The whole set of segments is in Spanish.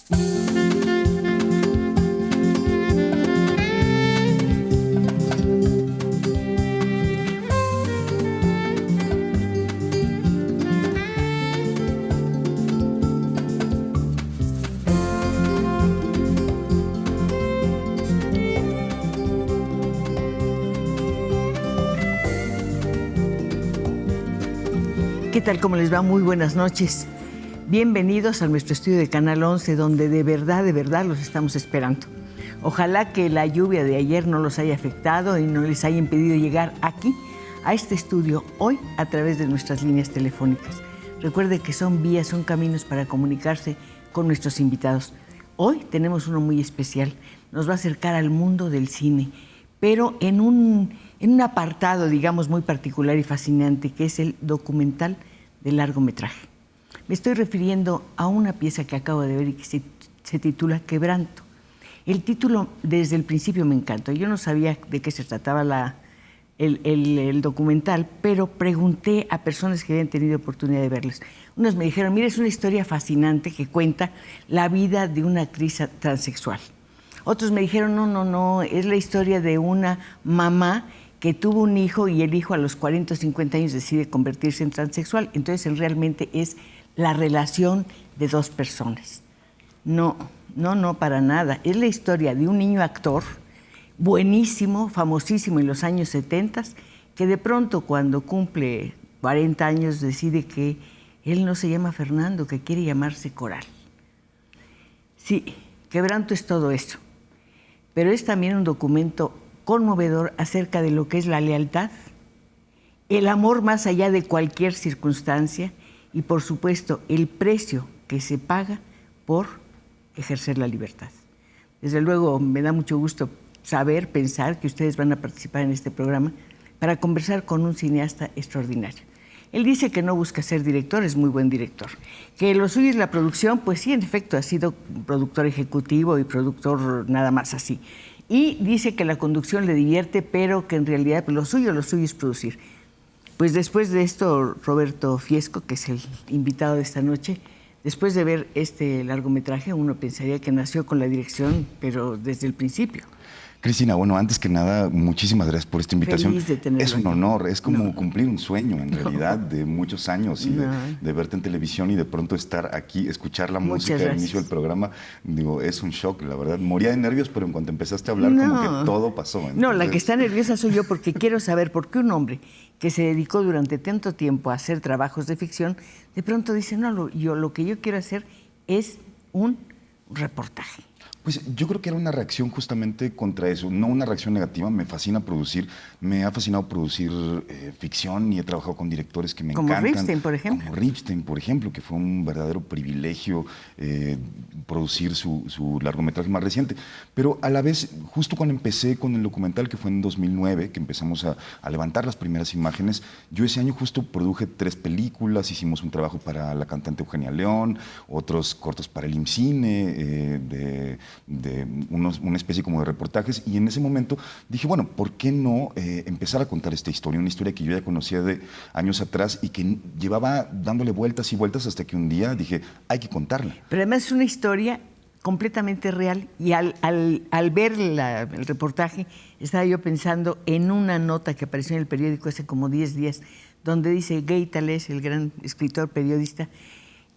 ¿Qué tal? ¿Cómo les va? Muy buenas noches. Bienvenidos a nuestro estudio de Canal 11, donde de verdad los estamos esperando. Ojalá que la lluvia de ayer no los haya afectado y no les haya impedido llegar aquí, a este estudio, hoy a través de nuestras líneas telefónicas. Recuerde que son vías, son caminos para comunicarse con nuestros invitados. Hoy tenemos uno muy especial. Nos va a acercar al mundo del cine, pero en un apartado, digamos, muy particular y fascinante, que es el documental de largometraje. Me estoy refiriendo a una pieza que acabo de ver y que se titula Quebranto. El título desde el principio me encantó. Yo no sabía de qué se trataba el documental, pero pregunté a personas que habían tenido oportunidad de verles. Unos me dijeron, mira, es una historia fascinante que cuenta la vida de una actriz transexual. Otros me dijeron, no, es la historia de una mamá que tuvo un hijo y el hijo a los 40 o 50 años decide convertirse en transexual. Entonces, realmente es la relación de dos personas. No, para nada. Es la historia de un niño actor buenísimo, famosísimo en los años 70, que de pronto cuando cumple 40 años decide que él no se llama Fernando, que quiere llamarse Coral. Sí, Quebranto es todo eso. Pero es también un documento conmovedor acerca de lo que es la lealtad, el amor más allá de cualquier circunstancia y, por supuesto, el precio que se paga por ejercer la libertad. Desde luego, me da mucho gusto pensar que ustedes van a participar en este programa para conversar con un cineasta extraordinario. Él dice que no busca ser director, es muy buen director. Que lo suyo es la producción, pues sí, en efecto, ha sido productor ejecutivo y productor nada más así. Y dice que la conducción le divierte, pero que en realidad lo suyo es producir. Pues después de esto, Roberto Fiesco, que es el invitado de esta noche, después de ver este largometraje, uno pensaría que nació con la dirección, pero desde el principio. Cristina, bueno, antes que nada, muchísimas gracias por esta invitación. Feliz de tenerlo. Es un honor, es como cumplir un sueño en realidad de muchos años y de verte en televisión y de pronto estar aquí, escuchar la música al inicio del programa. Digo, es un shock, la verdad. Moría de nervios, pero en cuanto empezaste a hablar, como que todo pasó. Entonces... No, la que está nerviosa soy yo porque quiero saber por qué un hombre que se dedicó durante tanto tiempo a hacer trabajos de ficción, de pronto dice, no, lo que yo quiero hacer es un reportaje. Pues yo creo que era una reacción justamente contra eso, no una reacción negativa. Me fascina producir, me ha fascinado producir ficción y he trabajado con directores que me encantan. Como Ripstein, por ejemplo. Como Ripstein, por ejemplo, que fue un verdadero privilegio producir su largometraje más reciente. Pero a la vez, justo cuando empecé con el documental, que fue en 2009, que empezamos a levantar las primeras imágenes, yo ese año justo produje 3 películas, hicimos un trabajo para la cantante Eugenia León, otros cortos para el IMCINE, una especie como de reportajes, y en ese momento dije, bueno, ¿por qué no empezar a contar esta historia? Una historia que yo ya conocía de años atrás y que llevaba dándole vueltas y vueltas hasta que un día dije, hay que contarla. Pero además es una historia completamente real y al ver el reportaje estaba yo pensando en una nota que apareció en el periódico hace como 10 días, donde dice Gay Tales, el gran escritor periodista,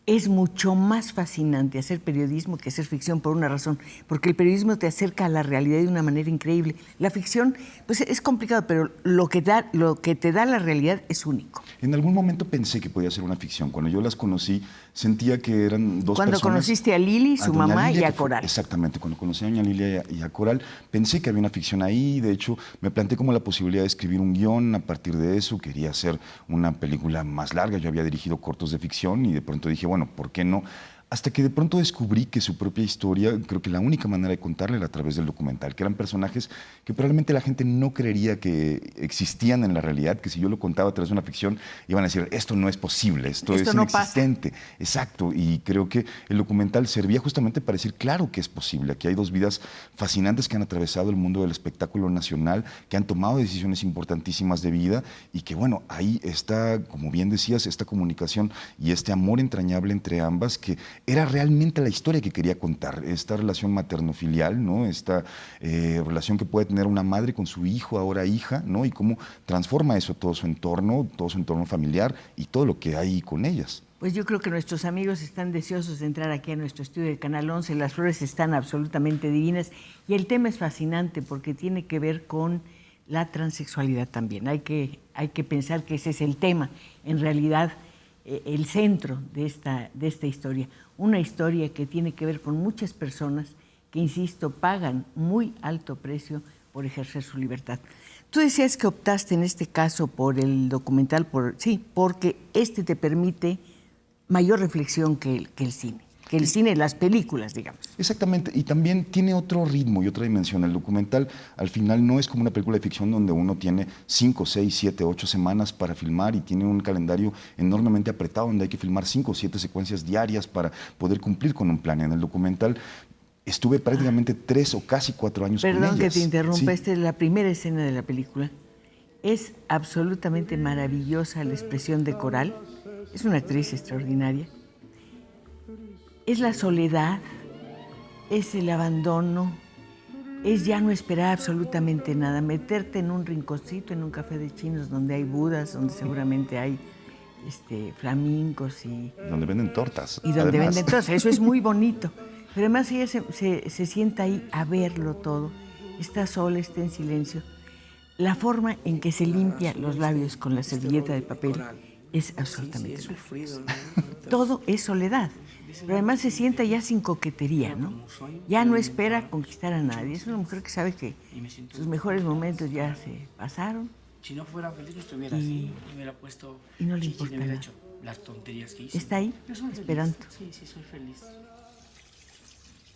es mucho más fascinante hacer periodismo que hacer ficción por una razón, porque el periodismo te acerca a la realidad de una manera increíble. La ficción, pues es complicado, pero lo que te da la realidad es único. En algún momento pensé que podía ser una ficción. Cuando yo las conocí, sentía que eran dos Cuando personas. Cuando conociste a Lili, su mamá, y a Coral. Exactamente, cuando conocí a doña Lilia y a Coral, pensé que había una ficción ahí. De hecho, me planteé como la posibilidad de escribir un guión. A partir de eso, quería hacer una película más larga. Yo había dirigido cortos de ficción y de pronto dije, bueno, ¿por qué no? Hasta que de pronto descubrí que su propia historia, creo que la única manera de contarla era a través del documental, que eran personajes que probablemente la gente no creería que existían en la realidad, que si yo lo contaba a través de una ficción, iban a decir, esto no es posible, esto es no inexistente. Pasa. Exacto, y creo que el documental servía justamente para decir, claro que es posible. Aquí hay dos vidas fascinantes que han atravesado el mundo del espectáculo nacional, que han tomado decisiones importantísimas de vida y que, bueno, ahí está, como bien decías, esta comunicación y este amor entrañable entre ambas que era realmente la historia que quería contar, esta relación materno-filial, ¿no? Esta relación que puede tener una madre con su hijo, ahora hija, ¿no? Y cómo transforma eso todo su entorno familiar y todo lo que hay con ellas. Pues yo creo que nuestros amigos están deseosos de entrar aquí a nuestro estudio del Canal 11. Las flores están absolutamente divinas y el tema es fascinante porque tiene que ver con la transexualidad también. Hay que pensar que ese es el tema, en realidad el centro de esta historia. Una historia que tiene que ver con muchas personas que, insisto, pagan muy alto precio por ejercer su libertad. Tú decías que optaste en este caso por el documental, porque este te permite mayor reflexión que el cine, las películas, digamos. Exactamente, y también tiene otro ritmo y otra dimensión. El documental al final no es como una película de ficción donde uno tiene 5, 6, 7, 8 semanas para filmar y tiene un calendario enormemente apretado donde hay que filmar 5 o 7 secuencias diarias para poder cumplir con un plan. En el documental estuve prácticamente 3 o casi 4 años con ellas. Perdón que te interrumpa, Sí. esta es la primera escena de la película. Es absolutamente maravillosa la expresión de Coral. Es una actriz extraordinaria. Es la soledad, es el abandono, es ya no esperar absolutamente nada, meterte en un rinconcito, en un café de chinos donde hay budas, donde seguramente hay flamencos y... Donde venden tortas. Y donde venden tortas, eso es muy bonito. Pero además ella se sienta ahí a verlo todo, está sola, está en silencio. La forma en que se limpia los labios con la servilleta de papel es absolutamente maravillosa. Todo es soledad. Pero además se sienta ya sin coquetería, ¿no? Ya no espera conquistar a nadie. Es una mujer que sabe que sus mejores momentos ya se pasaron. Si no fuera feliz, no estuviera así. Me hubiera puesto. Y no le importa hubiera nada. hecho las tonterías que hice. Está ahí, esperando. Sí, soy feliz.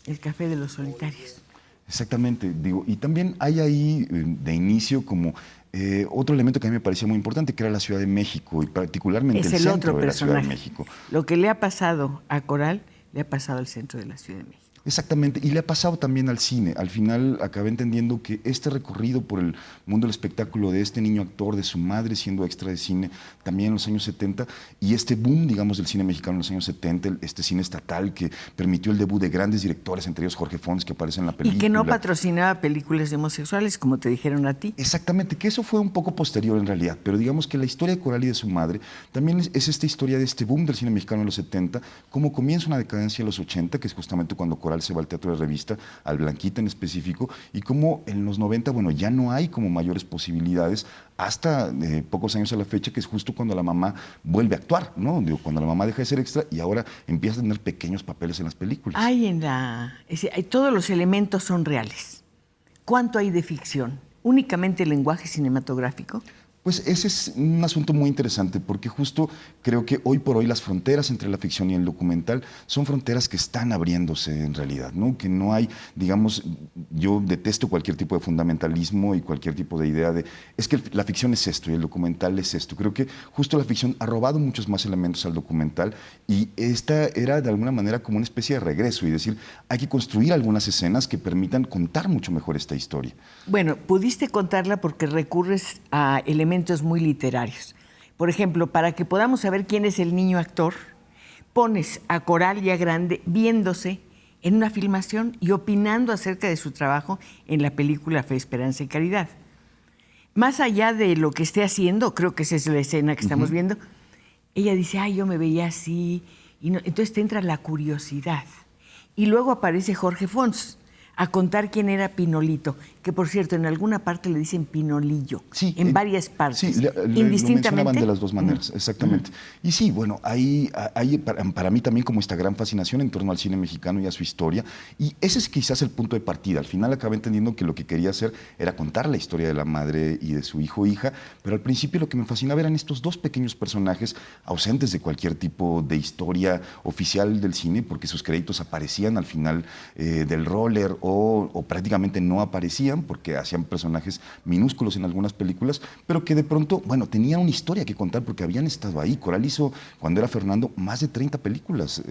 El café de los solitarios. Exactamente, digo, y también hay ahí de inicio como otro elemento que a mí me parecía muy importante, que era la Ciudad de México y particularmente el centro de la Ciudad de México. Lo que le ha pasado a Coral le ha pasado al centro de la Ciudad de México. Exactamente, y le ha pasado también al cine. Al final acabé entendiendo que este recorrido por el mundo del espectáculo de este niño actor, de su madre siendo extra de cine, también en los años 70, y este boom, digamos, del cine mexicano en los años 70, este cine estatal que permitió el debut de grandes directores, entre ellos Jorge Fons, que aparece en la película. Y que no patrocinaba películas de homosexuales, como te dijeron a ti. Exactamente, que eso fue un poco posterior en realidad, pero digamos que la historia de Coral y de su madre también es esta historia de este boom del cine mexicano en los 70, cómo comienza una decadencia en los 80, que es justamente cuando Coral se va al teatro de revista, al Blanquita en específico, y cómo en los 90, bueno, ya no hay como mayores posibilidades hasta pocos años a la fecha, que es justo cuando la mamá vuelve a actuar, ¿no? Digo, cuando la mamá deja de ser extra y ahora empieza a tener pequeños papeles en las películas. Todos los elementos son reales. ¿Cuánto hay de ficción? ¿Únicamente el lenguaje cinematográfico? Pues ese es un asunto muy interesante porque justo creo que hoy por hoy las fronteras entre la ficción y el documental son fronteras que están abriéndose en realidad, ¿no? Que no hay, digamos, yo detesto cualquier tipo de fundamentalismo y cualquier tipo de idea de, es que la ficción es esto y el documental es esto. Creo que justo la ficción ha robado muchos más elementos al documental y esta era de alguna manera como una especie de regreso y decir, hay que construir algunas escenas que permitan contar mucho mejor esta historia. Bueno, pudiste contarla porque recurres a elementos muy literarios. Por ejemplo, para que podamos saber quién es el niño actor, pones a Coral ya grande viéndose en una filmación y opinando acerca de su trabajo en la película Fe, Esperanza y Caridad. Más allá de lo que esté haciendo, creo que esa es la escena que estamos viendo, ella dice, yo me veía así, y no, entonces te entra la curiosidad. Y luego aparece Jorge Fons a contar quién era Pinolito, que por cierto, en alguna parte le dicen Pinolillo, sí, en varias partes, sí, indistintamente. Lo mencionaban de las dos maneras, exactamente. Y sí, bueno, hay para mí también como esta gran fascinación en torno al cine mexicano y a su historia, y ese es quizás el punto de partida. Al final acabé entendiendo que lo que quería hacer era contar la historia de la madre y de su hijo o hija, pero al principio lo que me fascinaba eran estos dos pequeños personajes ausentes de cualquier tipo de historia oficial del cine, porque sus créditos aparecían al final del roller o prácticamente no aparecían porque hacían personajes minúsculos en algunas películas, pero que de pronto, bueno, tenían una historia que contar porque habían estado ahí. Coral hizo, cuando era Fernando, más de 30 películas,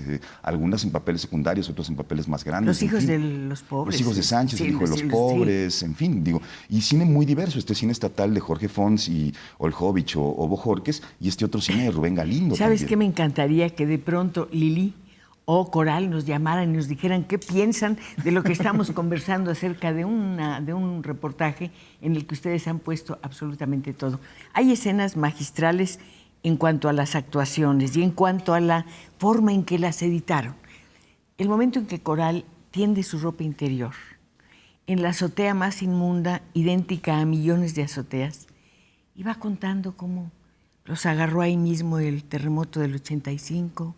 algunas en papeles secundarios, otras en papeles más grandes. Los hijos de los pobres. Los hijos de Sánchez, sí, el hijo de los pobres, en fin, digo, y cine muy diverso, este cine estatal de Jorge Fons y Oljovich o Bojorquez, y este otro cine de Rubén Galindo. ¿Sabes también. qué me encantaría? Que de pronto Lili o Coral nos llamaran y nos dijeran qué piensan de lo que estamos conversando acerca de un reportaje en el que ustedes han puesto absolutamente todo. Hay escenas magistrales en cuanto a las actuaciones y en cuanto a la forma en que las editaron. El momento en que Coral tiende su ropa interior en la azotea más inmunda, idéntica a millones de azoteas, y va contando cómo los agarró ahí mismo el terremoto del 85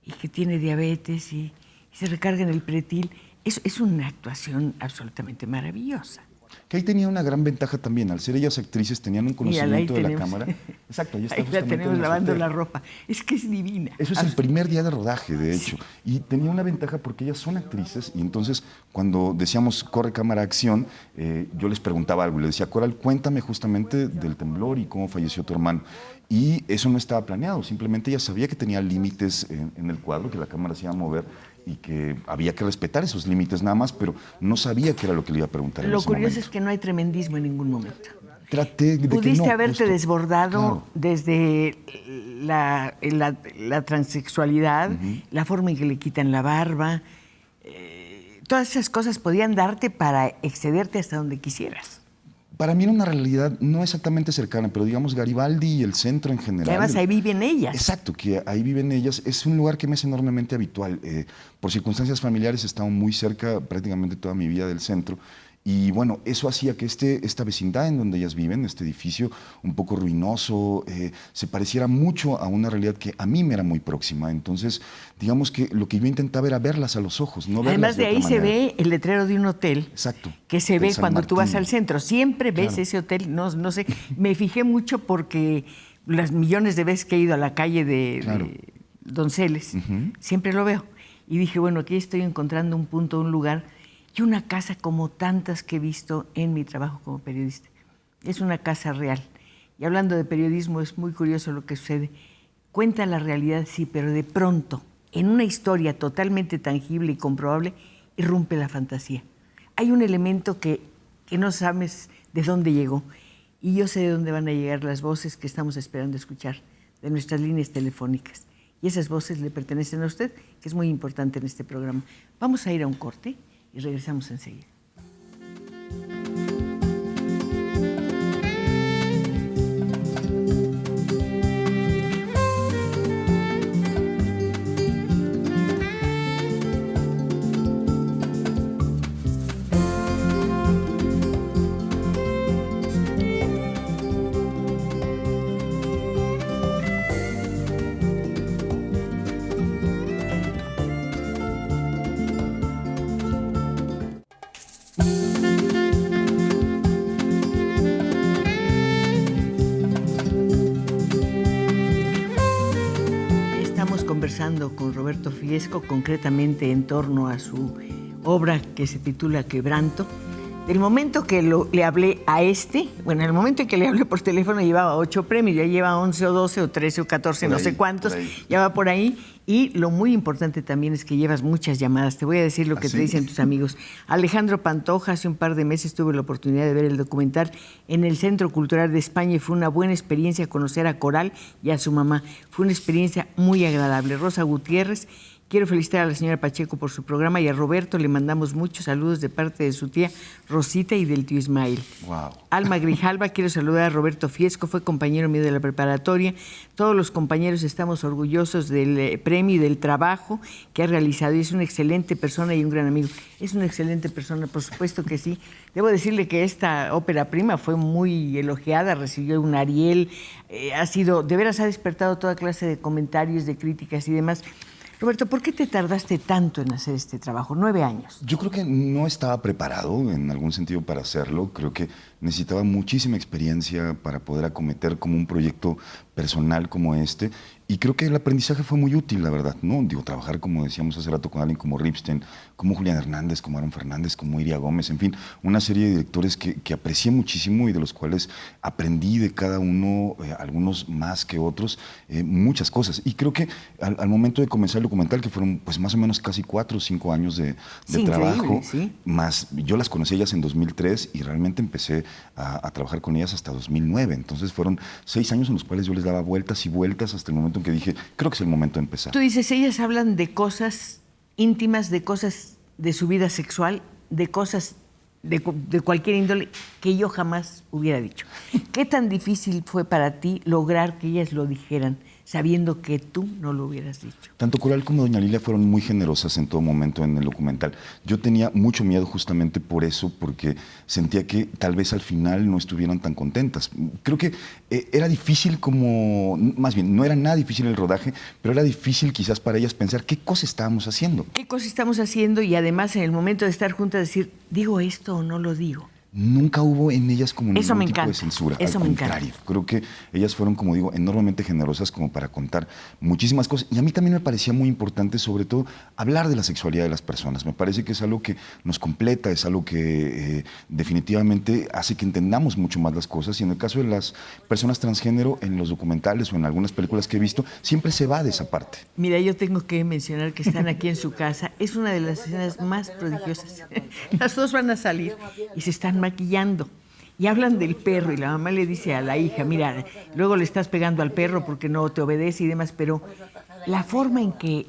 y que tiene diabetes y se recarga en el pretil. Es una actuación absolutamente maravillosa. Que ahí tenía una gran ventaja también. Al ser ellas actrices, tenían un conocimiento de la cámara. Exacto, ahí está. Ahí la tenemos lavando la ropa. Es que es divina. Eso es el primer día de rodaje, de hecho. Sí. Y tenía una ventaja porque ellas son actrices y entonces cuando decíamos corre cámara acción, yo les preguntaba algo y les decía, Coral, cuéntame justamente del temblor y cómo falleció tu hermano. Y eso no estaba planeado, simplemente ella sabía que tenía límites en el cuadro, que la cámara se iba a mover y que había que respetar esos límites nada más, pero no sabía qué era lo que le iba a preguntar. Lo curioso es que no hay tremendismo en ningún momento. Traté de Pudiste que no, haberte justo, desbordado claro, desde la transexualidad, la forma en que le quitan la barba, todas esas cosas podían darte para excederte hasta donde quisieras. Para mí era una realidad no exactamente cercana, pero digamos Garibaldi y el centro en general. Y además ahí viven ellas. Exacto, que ahí viven ellas. Es un lugar que me es enormemente habitual. Por circunstancias familiares he estado muy cerca prácticamente toda mi vida del centro. Y bueno, eso hacía que esta vecindad en donde ellas viven, este edificio un poco ruinoso, se pareciera mucho a una realidad que a mí me era muy próxima. Entonces, digamos que lo que yo intentaba era verlas a los ojos, no verlas además de ahí otra se manera. ve el letrero de un hotel. Exacto. Que se ve San cuando tú vas Martín. al centro. Siempre ves Claro. ese hotel. No sé, me fijé mucho porque las millones de veces que he ido a la calle Claro. de Donceles, siempre lo veo. Y dije, bueno, aquí estoy encontrando un punto, un lugar y una casa como tantas que he visto en mi trabajo como periodista. Es una casa real. Y hablando de periodismo, es muy curioso lo que sucede. Cuenta la realidad, sí, pero de pronto, en una historia totalmente tangible y comprobable, irrumpe la fantasía. Hay un elemento que no sabes de dónde llegó. Y yo sé de dónde van a llegar las voces que estamos esperando escuchar, de nuestras líneas telefónicas. Y esas voces le pertenecen a usted, que es muy importante en este programa. Vamos a ir a un corte y regresamos enseguida. Conversando con Roberto Fiesco, concretamente en torno a su obra que se titula Quebranto. Del momento que le hablé a en el momento en que le hablé por teléfono llevaba 8 premios, ya lleva 11 o 12 o 13 o 14, no sé cuántos, ya va por ahí. Y lo muy importante también es que llevas muchas llamadas. Te voy a decir lo que te dicen tus amigos. Alejandro Pantoja, hace un par de meses tuve la oportunidad de ver el documental en el Centro Cultural de España y fue una buena experiencia conocer a Coral y a su mamá. Fue una experiencia muy agradable. Rosa Gutiérrez, quiero felicitar a la señora Pacheco por su programa y a Roberto le mandamos muchos saludos de parte de su tía Rosita y del tío Ismael. Wow. Alma Grijalva, quiero saludar a Roberto Fiesco, fue compañero mío de la preparatoria. Todos los compañeros estamos orgullosos del premio y del trabajo que ha realizado y es una excelente persona y un gran amigo. Es una excelente persona, por supuesto que sí. Debo decirle que esta ópera prima fue muy elogiada, recibió un Ariel, de veras ha despertado toda clase de comentarios, de críticas y demás. Roberto, ¿por qué te tardaste tanto en hacer este trabajo? 9 años. Yo creo que no estaba preparado en algún sentido para hacerlo. Creo que necesitaba muchísima experiencia para poder acometer como un proyecto personal como este. Y creo que el aprendizaje fue muy útil, la verdad, ¿no? Digo, trabajar, como decíamos hace rato, con alguien como Ripstein, como Julián Hernández, como Aaron Fernández, como Iria Gómez, en fin, una serie de directores que aprecié muchísimo y de los cuales aprendí de cada uno, algunos más que otros, muchas cosas. Y creo que al momento de comenzar el documental, que fueron pues más o menos casi 4 o 5 años de trabajo, ¿sí? Más yo las conocí ellas en 2003 y realmente empecé a trabajar con ellas hasta 2009. Entonces fueron 6 años en los cuales yo les daba vueltas y vueltas hasta el momento en que dije, creo que es el momento de empezar. Tú dices, ellas hablan de cosas íntimas, de cosas de su vida sexual, de cosas de cualquier índole que yo jamás hubiera dicho. ¿Qué tan difícil fue para ti lograr que ellas lo dijeran, sabiendo que tú no lo hubieras dicho? Tanto Coral como doña Lilia fueron muy generosas en todo momento en el documental. Yo tenía mucho miedo justamente por eso, porque sentía que tal vez al final no estuvieran tan contentas. Creo que era difícil más bien, no era nada difícil el rodaje, pero era difícil quizás para ellas pensar qué cosa estábamos haciendo. ¿Qué cosa estamos haciendo? Y además en el momento de estar juntas decir, ¿digo esto o no lo digo? Nunca hubo en ellas como Eso ningún me tipo encanta. de censura. Eso Al me contrario, encanta. creo que ellas fueron, como digo, enormemente generosas como para contar muchísimas cosas. Y a mí también me parecía muy importante, sobre todo, hablar de la sexualidad de las personas. Me parece que es algo que nos completa, es algo que definitivamente hace que entendamos mucho más las cosas. Y en el caso de las personas transgénero, en los documentales o en algunas películas que he visto, siempre se va de esa parte. Mira, yo tengo que mencionar que están aquí en su casa. Es una de las escenas más prodigiosas. Las dos van a salir y se están maquillando. Y hablan del perro y la mamá le dice a la hija, mira, luego le estás pegando al perro porque no te obedece y demás, pero la forma en que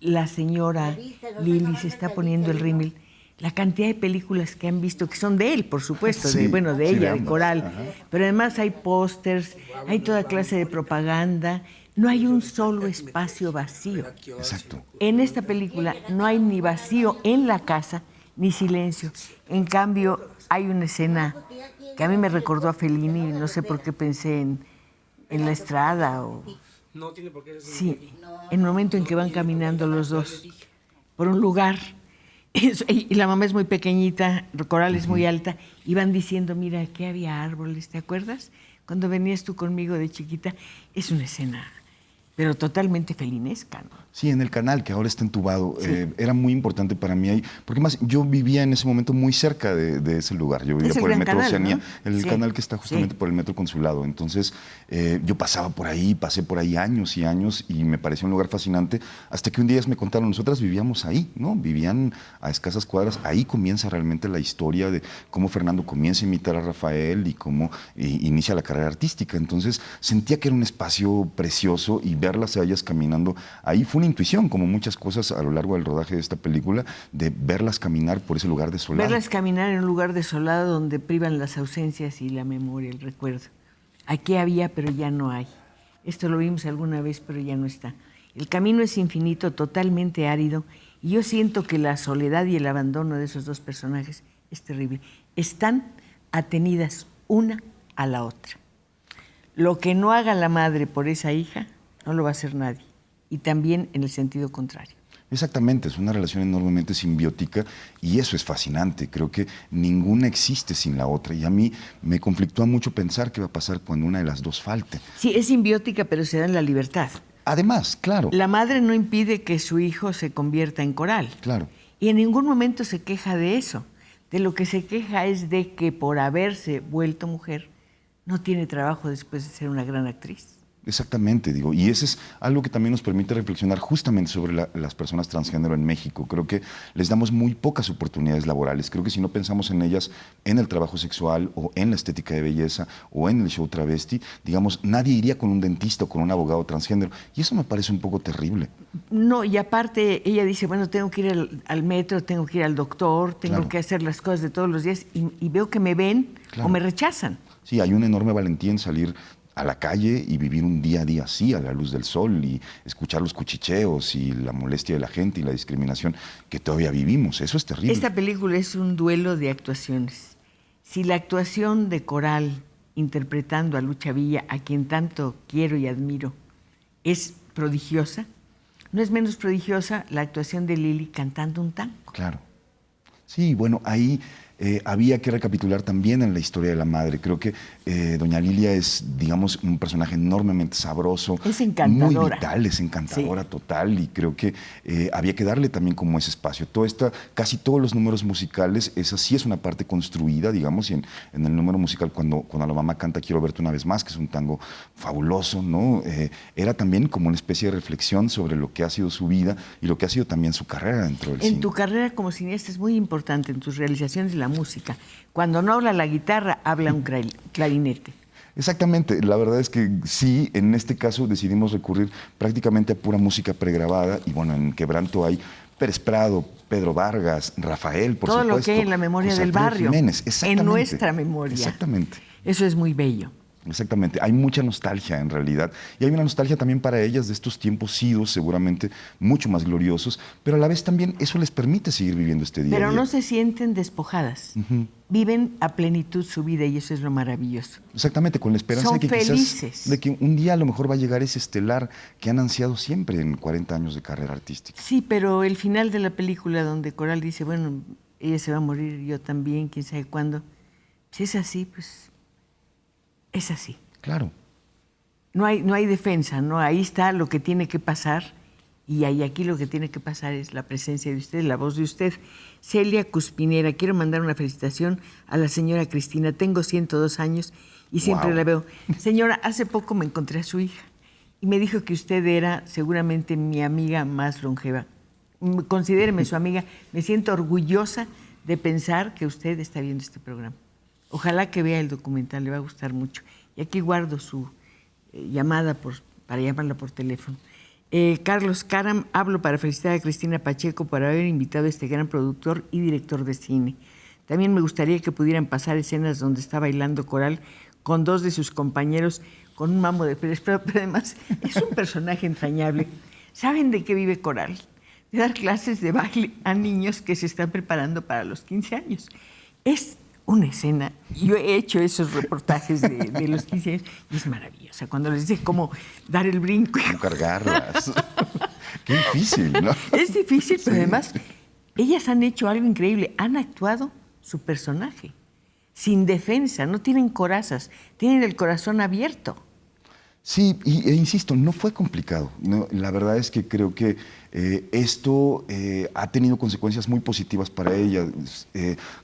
la señora Lili se está poniendo el rímel, la cantidad de películas que han visto, que son de él, por supuesto, Sí, de sí, ella, de ambas. Coral, Ajá. pero además hay pósters, hay toda clase de propaganda, no hay un solo espacio vacío. Exacto. En esta película no hay ni vacío en la casa, ni silencio. En cambio, hay una escena que a mí me recordó a Fellini, no sé por qué pensé en La Estrada o... No tiene por qué ser. Sí, en el momento en que van caminando los dos por un lugar, y la mamá es muy pequeñita, Coral es muy alta, y van diciendo, mira, aquí había árboles, ¿te acuerdas? Cuando venías tú conmigo de chiquita, es una escena, pero totalmente felinesca, ¿no? Sí, en el canal, que ahora está entubado, Sí. era muy importante para mí ahí, porque más yo vivía en ese momento muy cerca de ese lugar. Yo vivía Es el por el Gran Metro Canal, Oceanía, ¿no? el Sí. canal que está justamente Sí. por el Metro Consulado. Entonces, yo pasaba por ahí, pasé por ahí años y años y me pareció un lugar fascinante, hasta que un día me contaron, nosotras vivíamos ahí, ¿no? Vivían a escasas cuadras. Ahí comienza realmente la historia de cómo Fernando comienza a imitar a Rafael y cómo inicia la carrera artística. Entonces, sentía que era un espacio precioso y verlas a ellas caminando ahí fue una intuición, como muchas cosas a lo largo del rodaje de esta película, de verlas caminar por ese lugar desolado. Verlas caminar en un lugar desolado donde privan las ausencias y la memoria, el recuerdo. Aquí había, pero ya no hay. Esto lo vimos alguna vez, pero ya no está. El camino es infinito, totalmente árido, y yo siento que la soledad y el abandono de esos dos personajes es terrible. Están atenidas una a la otra. Lo que no haga la madre por esa hija, no lo va a hacer nadie. Y también en el sentido contrario. Exactamente, es una relación enormemente simbiótica y eso es fascinante. Creo que ninguna existe sin la otra y a mí me conflictúa mucho pensar qué va a pasar cuando una de las dos falte. Sí, es simbiótica, pero se da en la libertad. Además, claro. La madre no impide que su hijo se convierta en Coral. Claro. Y en ningún momento se queja de eso. De lo que se queja es de que por haberse vuelto mujer, no tiene trabajo después de ser una gran actriz. Exactamente, digo, y eso es algo que también nos permite reflexionar justamente sobre las personas transgénero en México. Creo que les damos muy pocas oportunidades laborales. Creo que si no pensamos en ellas en el trabajo sexual o en la estética de belleza o en el show travesti, digamos, nadie iría con un dentista o con un abogado transgénero. Y eso me parece un poco terrible. No, y aparte ella dice, bueno, tengo que ir al metro, tengo que ir al doctor, tengo Claro. que hacer las cosas de todos los días y veo que me ven Claro. o me rechazan. Sí, hay una enorme valentía en salir a la calle y vivir un día a día así, a la luz del sol, y escuchar los cuchicheos y la molestia de la gente y la discriminación que todavía vivimos. Eso es terrible. Esta película es un duelo de actuaciones. Si la actuación de Coral interpretando a Lucha Villa, a quien tanto quiero y admiro, es prodigiosa, no es menos prodigiosa la actuación de Lili cantando un tango. Claro. Sí, bueno, ahí había que recapitular también en la historia de la madre. Creo que doña Lilia es, digamos, un personaje enormemente sabroso. Es encantadora. Muy vital, es encantadora total. Y creo que había que darle también como ese espacio. Casi todos los números musicales, esa sí es una parte construida, digamos, y en el número musical cuando la mamá canta Quiero verte una vez más, que es un tango fabuloso, ¿no? Era también como una especie de reflexión sobre lo que ha sido su vida y lo que ha sido también su carrera dentro del cine. En tu carrera como cineasta es muy importante, en tus realizaciones de la música. Cuando no habla la guitarra, habla un clarinete. Exactamente, la verdad es que sí, en este caso decidimos recurrir prácticamente a pura música pregrabada y bueno, en Quebranto hay Pérez Prado, Pedro Vargas, Rafael, por Todo supuesto. lo que hay en la memoria José del Alfredo barrio, Jiménez, exactamente. en nuestra memoria. Exactamente. Eso es muy bello. Exactamente, hay mucha nostalgia en realidad y hay una nostalgia también para ellas de estos tiempos idos, seguramente mucho más gloriosos, pero a la vez también eso les permite seguir viviendo este día. Pero a día. no se sienten despojadas, viven a plenitud su vida y eso es lo maravilloso. Exactamente, con la esperanza Son de que felices. quizás, de que un día a lo mejor va a llegar ese estelar que han ansiado siempre en 40 años de carrera artística. Sí, pero el final de la película donde Coral dice, bueno, ella se va a morir, yo también, quién sabe cuándo, si es así, pues es así. Claro. No hay defensa, ¿no? Ahí está lo que tiene que pasar y aquí lo que tiene que pasar es la presencia de usted, la voz de usted. Celia Cuspinera, quiero mandar una felicitación a la señora Cristina. Tengo 102 años y siempre Wow. la veo. Señora, hace poco me encontré a su hija y me dijo que usted era seguramente mi amiga más longeva. Considéreme su amiga. Me siento orgullosa de pensar que usted está viendo este programa. Ojalá que vea el documental, le va a gustar mucho. Y aquí guardo su llamada para llamarla por teléfono. Carlos Caram, hablo para felicitar a Cristina Pacheco por haber invitado a este gran productor y director de cine. También me gustaría que pudieran pasar escenas donde está bailando Coral con dos de sus compañeros con un mambo de Pérez, pero además es un personaje entrañable. ¿Saben de qué vive Coral? De dar clases de baile a niños que se están preparando para los 15 años. Es una escena, yo he hecho esos reportajes de los 15 años y es maravillosa, cuando les dice cómo dar el brinco. Cómo cargarlas. Qué difícil, ¿no? Es difícil, pero Sí. además ellas han hecho algo increíble, han actuado su personaje, sin defensa, no tienen corazas, tienen el corazón abierto. Sí, e insisto, no fue complicado. No, la verdad es que creo que esto ha tenido consecuencias muy positivas para ella.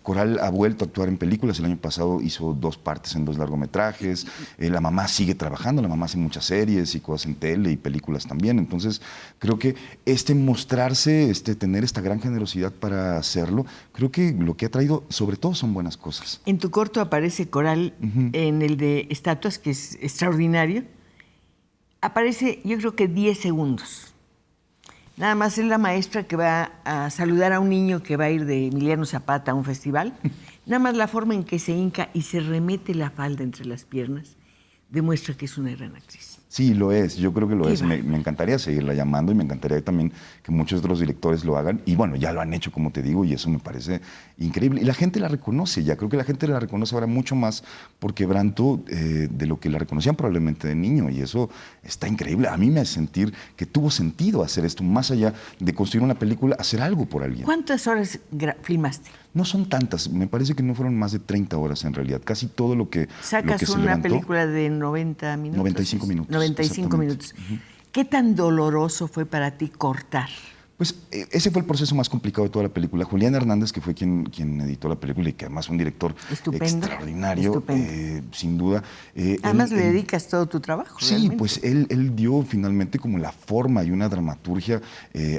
Coral ha vuelto a actuar en películas. El año pasado hizo 2 partes en 2 largometrajes. La mamá sigue trabajando, la mamá hace muchas series y cosas en tele y películas también. Entonces, creo que mostrarse, tener esta gran generosidad para hacerlo, creo que lo que ha traído, sobre todo, son buenas cosas. En tu corto aparece Coral en el de estatuas, que es extraordinario. Aparece, yo creo que 10 segundos. Nada más es la maestra que va a saludar a un niño que va a ir de Emiliano Zapata a un festival. Nada más la forma en que se hinca y se remete la falda entre las piernas demuestra que es una gran actriz. Sí, lo es, yo creo que lo Qué es. Me encantaría seguirla llamando y me encantaría también que muchos otros directores lo hagan. Y bueno, ya lo han hecho, como te digo, y eso me parece increíble. Y la gente la reconoce ya, creo que la gente la reconoce ahora mucho más por Quebranto de lo que la reconocían probablemente de niño. Y eso está increíble. A mí me hace sentir que tuvo sentido hacer esto, más allá de construir una película, hacer algo por alguien. ¿Cuántas horas filmaste? No son tantas, me parece que no fueron más de 30 horas en realidad. Casi todo lo que Sacas se una levantó, película de 90 minutos. 95 minutos. 95 minutos. ¿Qué tan doloroso fue para ti cortar? Pues ese fue el proceso más complicado de toda la película. Julián Hernández, que fue quien editó la película y que además fue un director extraordinario, sin duda. Además le dedicas todo tu trabajo. Sí, realmente. pues él dio finalmente como la forma y una dramaturgia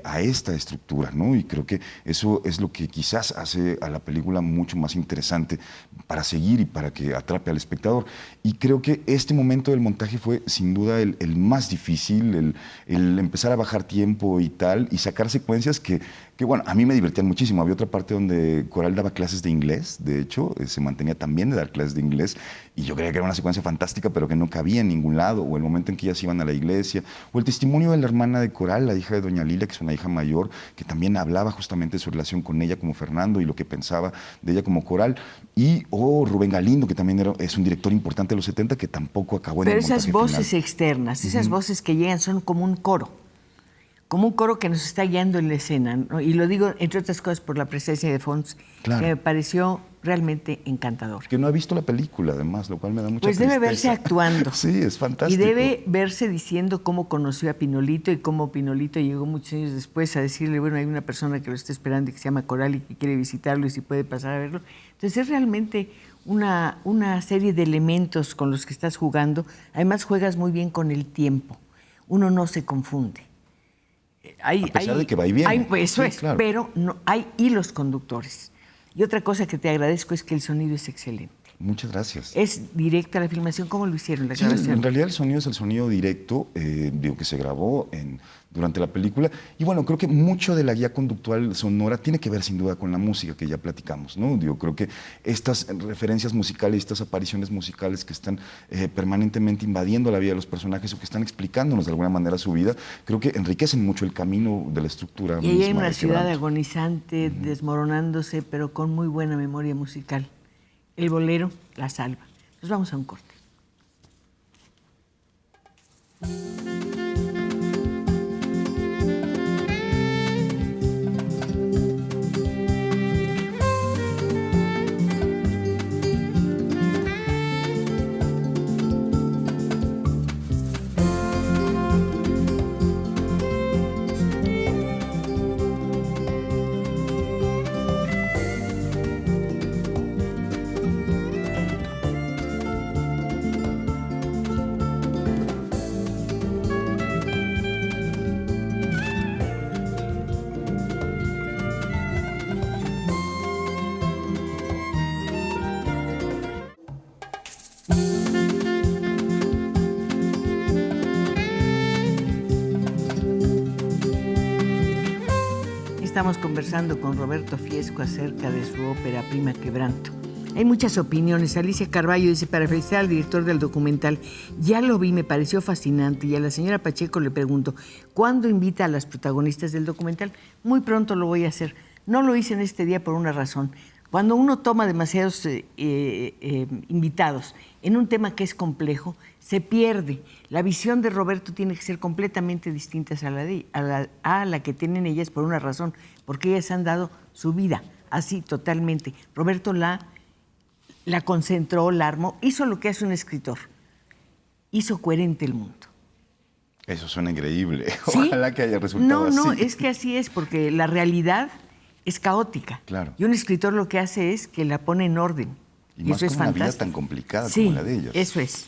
a esta estructura, ¿no? Y creo que eso es lo que quizás hace a la película mucho más interesante para seguir y para que atrape al espectador. Y creo que este momento del montaje fue sin duda el más difícil, el empezar a bajar tiempo y tal, y sacar secuencias que, bueno, a mí me divertían muchísimo. Había otra parte donde Coral daba clases de inglés, de hecho, se mantenía también de dar clases de inglés, y yo creía que era una secuencia fantástica, pero que no cabía en ningún lado, o el momento en que ellas iban a la iglesia, o el testimonio de la hermana de Coral, la hija de doña Lilia, que es una hija mayor, que también hablaba justamente de su relación con ella como Fernando y lo que pensaba de ella como Coral, y Rubén Galindo, que también es un director importante de los 70, que tampoco acabó en el montaje final. Pero esas voces externas, esas voces que llegan son como un coro que nos está guiando en la escena, ¿no? Y lo digo, entre otras cosas, por la presencia de Fons, Claro. que me pareció realmente encantador. Que no ha visto la película, además, lo cual me da mucha Pues debe tristeza. verse actuando. Sí, es fantástico. Y debe verse diciendo cómo conoció a Pinolito y cómo Pinolito llegó muchos años después a decirle, bueno, hay una persona que lo está esperando y que se llama Coral y que quiere visitarlo y si puede pasar a verlo. Entonces es realmente una serie de elementos con los que estás jugando. Además juegas muy bien con el tiempo. Uno no se confunde. A pesar de que va y viene. Eso Sí, es, claro. pero no, hay hilos conductores. Y otra cosa que te agradezco es que el sonido es excelente. Muchas gracias. ¿Es directa la filmación? ¿Cómo lo hicieron la Sí, grabación? en realidad el sonido es el sonido directo, digo, que se grabó durante la película. Y bueno, creo que mucho de la guía conductual sonora tiene que ver sin duda con la música que ya platicamos, ¿no? Digo, creo que estas referencias musicales, estas apariciones musicales que están permanentemente invadiendo la vida de los personajes o que están explicándonos de alguna manera su vida, creo que enriquecen mucho el camino de la estructura. Y ahí hay misma una de ciudad Quebranto. agonizante, desmoronándose, pero con muy buena memoria musical. El bolero la salva. Nos vamos a un corte. Estamos conversando con Roberto Fiesco acerca de su ópera prima Quebranto. Hay muchas opiniones. Alicia Carballo dice, para felicitar al director del documental, ya lo vi, me pareció fascinante. Y a la señora Pacheco le pregunto, ¿cuándo invita a las protagonistas del documental? Muy pronto lo voy a hacer. No lo hice en este día por una razón. Cuando uno toma demasiados invitados en un tema que es complejo, se pierde. La visión de Roberto tiene que ser completamente distinta a la que tienen ellas por una razón, porque ellas han dado su vida así totalmente. Roberto la concentró, la armó, hizo lo que hace un escritor, hizo coherente el mundo. Eso suena increíble. ¿Sí? Ojalá que haya resultado así. No, es que así es, porque la realidad es caótica. Claro. Y un escritor lo que hace es que la pone en orden. Y más eso es con una vida fantástico. tan complicada Sí, como la de ellas. Eso es.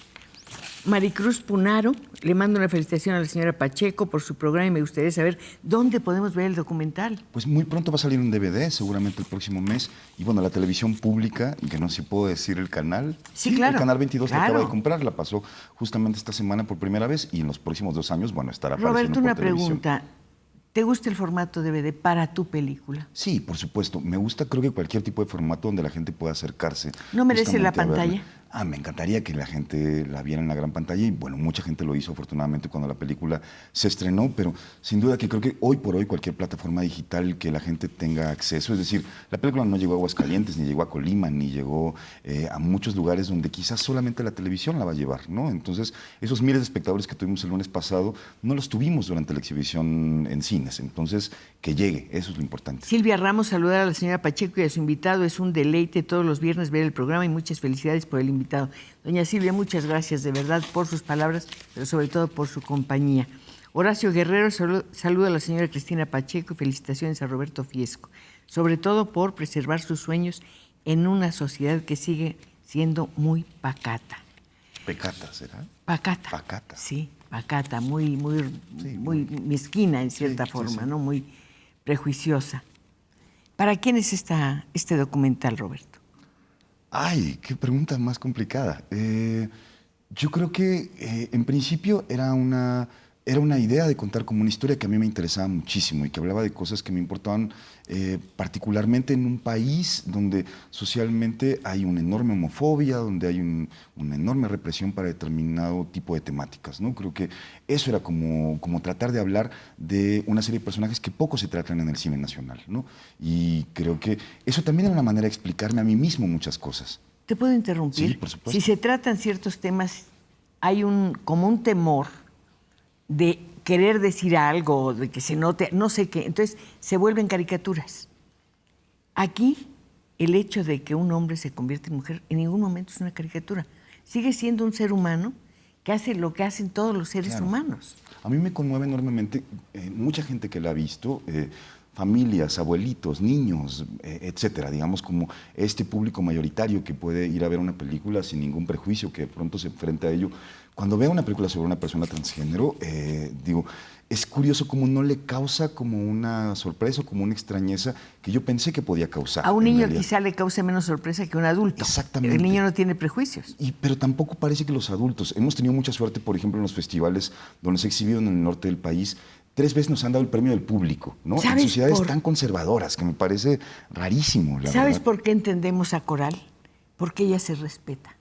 Maricruz Punaro, le mando una felicitación a la señora Pacheco por su programa y me gustaría saber dónde podemos ver el documental. Pues muy pronto va a salir un DVD, seguramente el próximo mes. Y bueno, la televisión pública, que no sé si puedo decir el canal. Sí, claro. El canal 22 la Claro. acaba de comprar, la pasó justamente esta semana por primera vez y en los próximos 2 años, bueno, estará apareciendo Roberto, por una televisión. pregunta. ¿Te gusta el formato DVD para tu película? Sí, por supuesto. Me gusta, creo que cualquier tipo de formato donde la gente pueda acercarse. ¿No merece la justamente a verla. pantalla? Me encantaría que la gente la viera en la gran pantalla y bueno, mucha gente lo hizo afortunadamente cuando la película se estrenó, pero sin duda que creo que hoy por hoy cualquier plataforma digital que la gente tenga acceso, es decir, la película no llegó a Aguascalientes, ni llegó a Colima, ni llegó a muchos lugares donde quizás solamente la televisión la va a llevar, ¿no? Entonces, esos miles de espectadores que tuvimos el lunes pasado no los tuvimos durante la exhibición en cines, entonces que llegue, eso es lo importante. Silvia Ramos, saludar a la señora Pacheco y a su invitado. Es un deleite todos los viernes ver el programa y muchas felicidades por el invitado. Doña Silvia, muchas gracias de verdad por sus palabras, pero sobre todo por su compañía. Horacio Guerrero saluda a la señora Cristina Pacheco y felicitaciones a Roberto Fiesco, sobre todo por preservar sus sueños en una sociedad que sigue siendo muy pacata. Pecata, ¿será? Pacata. Pacata. Sí, pacata, muy Sí, muy mezquina en cierta sí, forma, sí. ¿no? Muy prejuiciosa. ¿Para quién es este documental, Roberto? Ay, qué pregunta más complicada. Yo creo que en principio era una idea de contar como una historia que a mí me interesaba muchísimo y que hablaba de cosas que me importaban particularmente en un país donde socialmente hay una enorme homofobia, donde hay una enorme represión para determinado tipo de temáticas, ¿no? Creo que eso era como tratar de hablar de una serie de personajes que poco se tratan en el cine nacional, ¿no? Y creo que eso también era una manera de explicarme a mí mismo muchas cosas. ¿Te puedo interrumpir? Sí, por supuesto. Si se tratan ciertos temas, hay como un temor de querer decir algo, de que se note, no sé qué, entonces se vuelven caricaturas. Aquí, el hecho de que un hombre se convierta en mujer en ningún momento es una caricatura. Sigue siendo un ser humano que hace lo que hacen todos los seres Claro. humanos. A mí me conmueve enormemente, mucha gente que la ha visto, familias, abuelitos, niños, etcétera, digamos como este público mayoritario que puede ir a ver una película sin ningún prejuicio, que de pronto se enfrenta a ello. Cuando veo una película sobre una persona transgénero, digo, es curioso cómo no le causa como una sorpresa o como una extrañeza que yo pensé que podía causar. A un niño quizá le cause menos sorpresa que a un adulto. Exactamente. El niño no tiene prejuicios. Pero tampoco parece que los adultos. Hemos tenido mucha suerte, por ejemplo, en los festivales donde se ha exhibido en el norte del país. 3 veces nos han dado el premio del público, ¿no? En sociedades tan conservadoras, que me parece rarísimo, la ¿Sabes verdad. por qué entendemos a Coral? Porque ella se respeta.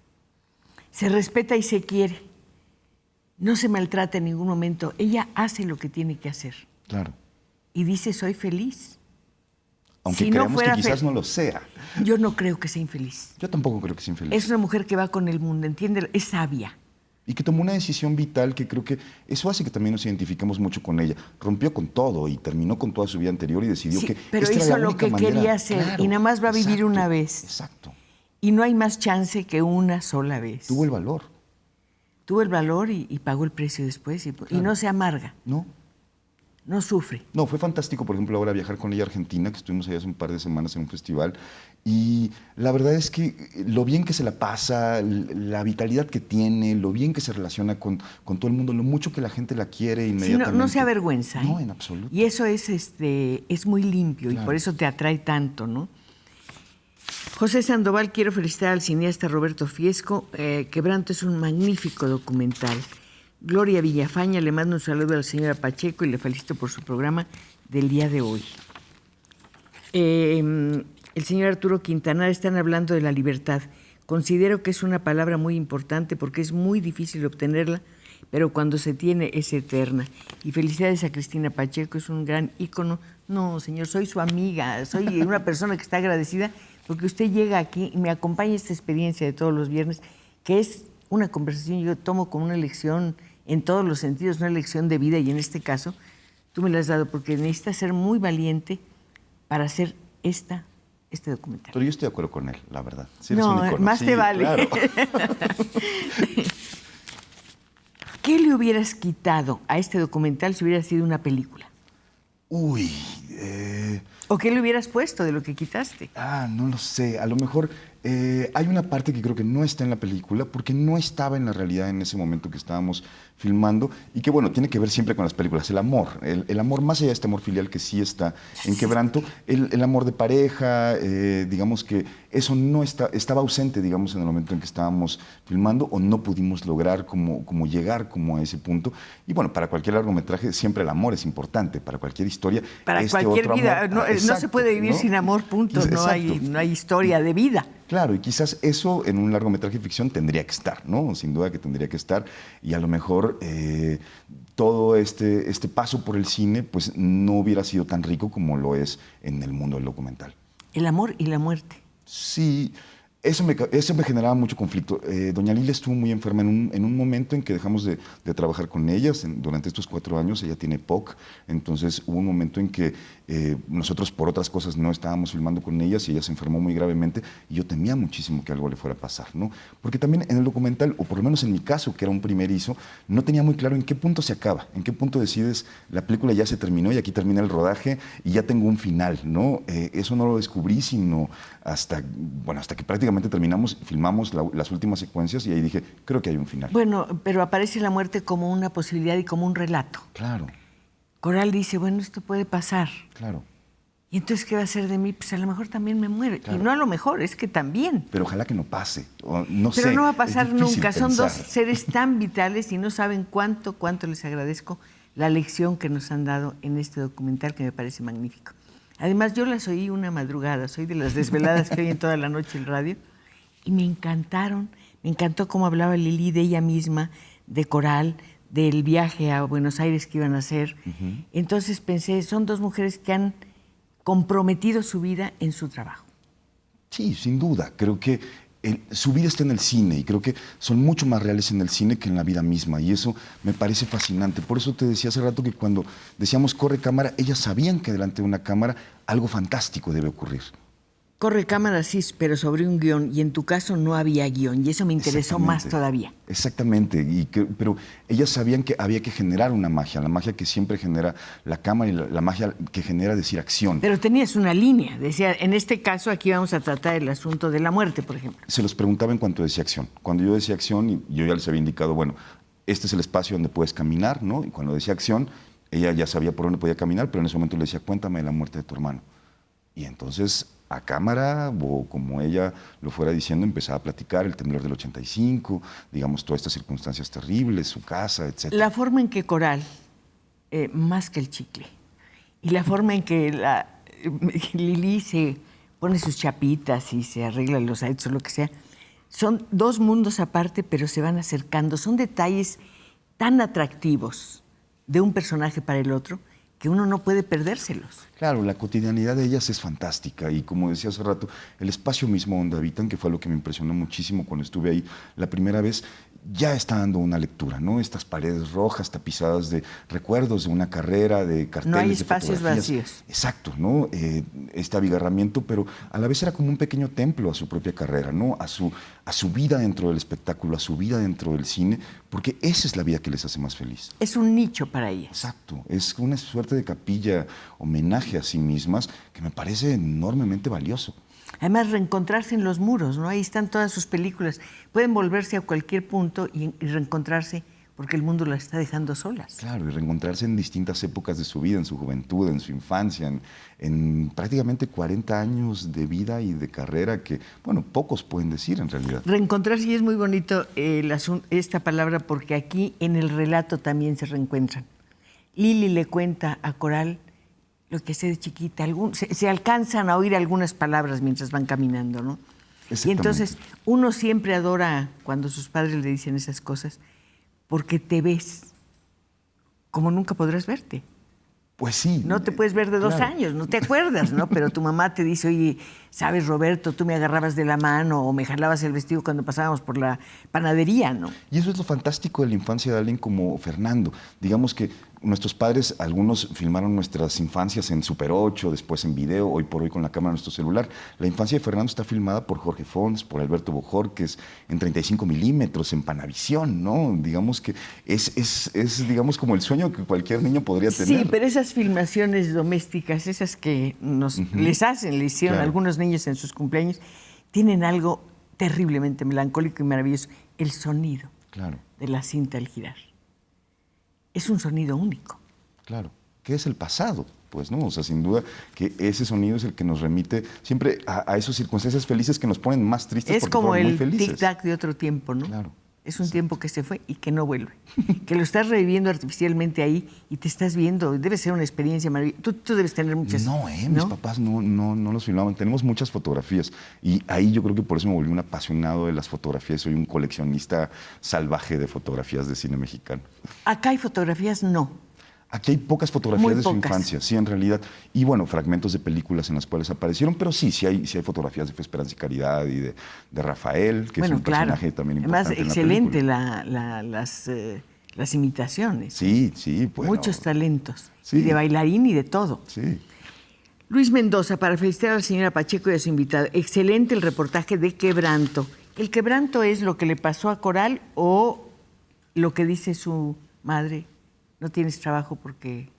Se respeta y se quiere. No se maltrata en ningún momento. Ella hace lo que tiene que hacer. Claro. Y dice, soy feliz. Aunque creamos que quizás no lo sea. Yo no creo que sea infeliz. Yo tampoco creo que sea infeliz. Es una mujer que va con el mundo, entiende, es sabia. Y que tomó una decisión vital que creo que eso hace que también nos identifiquemos mucho con ella. Rompió con todo y terminó con toda su vida anterior y decidió que pero esta hizo era la lo única que manera. quería hacer, Claro, y nada más va a vivir una vez. Exacto. Y no hay más chance que una sola vez. Tuvo el valor. Tuvo el valor y pagó el precio después. Y no se amarga. No. No sufre. No, fue fantástico, por ejemplo, ahora viajar con ella a Argentina, que estuvimos allá hace un par de semanas en un festival. Y la verdad es que lo bien que se la pasa, la vitalidad que tiene, lo bien que se relaciona con todo el mundo, lo mucho que la gente la quiere inmediatamente. Sí, no se avergüenza. No, en absoluto. Y eso es muy limpio, Claro. y por eso te atrae tanto, ¿no? José Sandoval, quiero felicitar al cineasta Roberto Fiesco. Quebranto es un magnífico documental. Gloria Villafaña, le mando un saludo a la señora Pacheco y le felicito por su programa del día de hoy. El señor Arturo Quintanar, están hablando de la libertad. Considero que es una palabra muy importante porque es muy difícil obtenerla, pero cuando se tiene es eterna. Y felicidades a Cristina Pacheco, es un gran ícono. No, señor, soy su amiga, soy una persona que está agradecida porque usted llega aquí y me acompaña a esta experiencia de todos los viernes, que es una conversación, yo tomo como una lección en todos los sentidos, una lección de vida, y en este caso tú me la has dado porque necesitas ser muy valiente para hacer este documental. Pero yo estoy de acuerdo con él, la verdad. Sí, eres no, un ícono. más Sí, te vale. Claro. ¿Qué le hubieras quitado a este documental si hubiera sido una película? Uy. ¿O qué le hubieras puesto de lo que quitaste? No lo sé. A lo mejor hay una parte que creo que no está en la película porque no estaba en la realidad en ese momento que estábamos filmando y que, bueno, tiene que ver siempre con las películas. El amor. El amor, más allá de este amor filial que sí está en Quebranto, el amor de pareja, digamos que eso no estaba ausente, digamos, en el momento en que estábamos filmando o no pudimos lograr como llegar como a ese punto. Y bueno, para cualquier largometraje siempre el amor es importante, para cualquier historia. Para cualquier vida. No se puede vivir sin amor, punto. No hay historia de vida. Claro, y quizás eso en un largometraje de ficción tendría que estar, ¿no? Sin duda que tendría que estar. Y a lo mejor todo este paso por el cine pues no hubiera sido tan rico como lo es en el mundo del documental. El amor y la muerte. Sí, eso me generaba mucho conflicto. Doña Lilia estuvo muy enferma en un momento en que dejamos de trabajar con ellas. Durante estos 4 años ella tiene POC, entonces hubo un momento en que nosotros por otras cosas no estábamos filmando con ellas y ella se enfermó muy gravemente y yo temía muchísimo que algo le fuera a pasar, ¿no? Porque también en el documental, o por lo menos en mi caso, que era un primerizo, no tenía muy claro en qué punto se acaba, en qué punto decides la película ya se terminó y aquí termina el rodaje y ya tengo un final, ¿no? Eso no lo descubrí sino hasta que prácticamente filmamos las últimas secuencias y ahí dije, creo que hay un final. Bueno, pero aparece la muerte como una posibilidad y como un relato. Claro. Coral dice, bueno, esto puede pasar. Claro. ¿Y entonces qué va a hacer de mí? Pues a lo mejor también me muero. Claro. Y no a lo mejor, es que también. Pero ojalá que no pase. No Pero sé, no va a pasar es difícil nunca. Son dos pensar. seres tan vitales y no saben cuánto les agradezco la lección que nos han dado en este documental que me parece magnífico. Además, yo las oí una madrugada, soy de las desveladas que oyen toda la noche el radio, y me encantaron. Me encantó cómo hablaba Lili de ella misma, de Coral, del viaje a Buenos Aires que iban a hacer. Uh-huh. Entonces pensé, son 2 mujeres que han comprometido su vida en su trabajo. Sí, sin duda. Creo que su vida está en el cine y creo que son mucho más reales en el cine que en la vida misma y eso me parece fascinante. Por eso te decía hace rato que cuando decíamos corre cámara, ellas sabían que delante de una cámara algo fantástico debe ocurrir. Corre cámara, sí, pero sobre un guión, y en tu caso no había guión, y eso me interesó más todavía. Exactamente, pero ellas sabían que había que generar una magia, la magia que siempre genera la cámara y la magia que genera decir acción. Pero tenías una línea, decía, en este caso aquí vamos a tratar el asunto de la muerte, por ejemplo. Se los preguntaba en cuanto decía acción. Cuando yo decía acción, yo ya les había indicado, bueno, este es el espacio donde puedes caminar, ¿no? Y cuando decía acción, ella ya sabía por dónde podía caminar, pero en ese momento le decía, cuéntame de la muerte de tu hermano. Y entonces, a cámara, o como ella lo fuera diciendo, empezaba a platicar el temblor del 85, digamos, todas estas circunstancias terribles, su casa, etc. La forma en que Coral, más que el chicle, y la forma en que Lili se pone sus chapitas y se arregla los aretes o lo que sea, son dos mundos aparte, pero se van acercando. Son detalles tan atractivos de un personaje para el otro que uno no puede perdérselos. Claro, la cotidianidad de ellas es fantástica y como decía hace rato, el espacio mismo donde habitan, que fue lo que me impresionó muchísimo cuando estuve ahí la primera vez, ya está dando una lectura, ¿no? Estas paredes rojas tapizadas de recuerdos de una carrera, de carteles, no hay de espacios fotografías. vacíos. Exacto, ¿no? Este abigarramiento, pero a la vez era como un pequeño templo a su propia carrera, ¿no? A su vida dentro del espectáculo, a su vida dentro del cine, porque esa es la vida que les hace más feliz. Es un nicho para ellas. Exacto, es una suerte de capilla, homenaje a sí mismas, que me parece enormemente valioso. Además, reencontrarse en los muros, ¿no? Ahí están todas sus películas. Pueden volverse a cualquier punto y reencontrarse porque el mundo las está dejando solas. Claro, y reencontrarse en distintas épocas de su vida, en su juventud, en su infancia, en prácticamente 40 años de vida y de carrera que, bueno, pocos pueden decir en realidad. Reencontrarse, y es muy bonito esta palabra porque aquí en el relato también se reencuentran. Lili le cuenta a Coral lo que hace de chiquita. Se alcanzan a oír algunas palabras mientras van caminando, ¿no? Y entonces uno siempre adora cuando sus padres le dicen esas cosas porque te ves como nunca podrás verte. Pues sí. No te puedes ver de 2 claro. años, no te acuerdas, ¿no? Pero tu mamá te dice, oye, ¿sabes, Roberto? Tú me agarrabas de la mano o me jalabas el vestido cuando pasábamos por la panadería, ¿no? Y eso es lo fantástico de la infancia de alguien como Fernando. Digamos que nuestros padres, algunos filmaron nuestras infancias en Super 8, después en video, hoy por hoy con la cámara de nuestro celular. La infancia de Fernando está filmada por Jorge Fons, por Alberto Bojorquez, en 35 milímetros, en Panavisión, ¿no? Digamos que es digamos, como el sueño que cualquier niño podría tener. Sí, pero esas filmaciones domésticas, esas que le hicieron Claro. algunos niños en sus cumpleaños, tienen algo terriblemente melancólico y maravilloso. El sonido de la cinta al girar. Es un sonido único. Claro, que es el pasado, pues, ¿no? O sea, sin duda que ese sonido es el que nos remite siempre a esas circunstancias felices que nos ponen más tristes. Es como muy el felices. tic-tac de otro tiempo, ¿no? Claro. Es un tiempo que se fue y que no vuelve. Que lo estás reviviendo artificialmente ahí y te estás viendo. Debe ser una experiencia maravillosa. Tú debes tener muchas. No, mis papás no los filmaban. Tenemos muchas fotografías y ahí yo creo que por eso me volví un apasionado de las fotografías. Soy un coleccionista salvaje de fotografías de cine mexicano. Acá hay fotografías, no. Aquí hay pocas fotografías Muy de su pocas. infancia, sí, en realidad. Y bueno, fragmentos de películas en las cuales aparecieron, pero sí hay fotografías de Fe, Esperanza y Caridad y de Rafael, que es un personaje también importante. Además, excelente las imitaciones. Sí, bueno. Muchos talentos. Sí. Y de bailarín y de todo. Sí. Luis Mendoza, para felicitar a la señora Pacheco y a su invitado. Excelente el reportaje de Quebranto. ¿El quebranto es lo que le pasó a Coral o lo que dice su madre? No tienes trabajo porque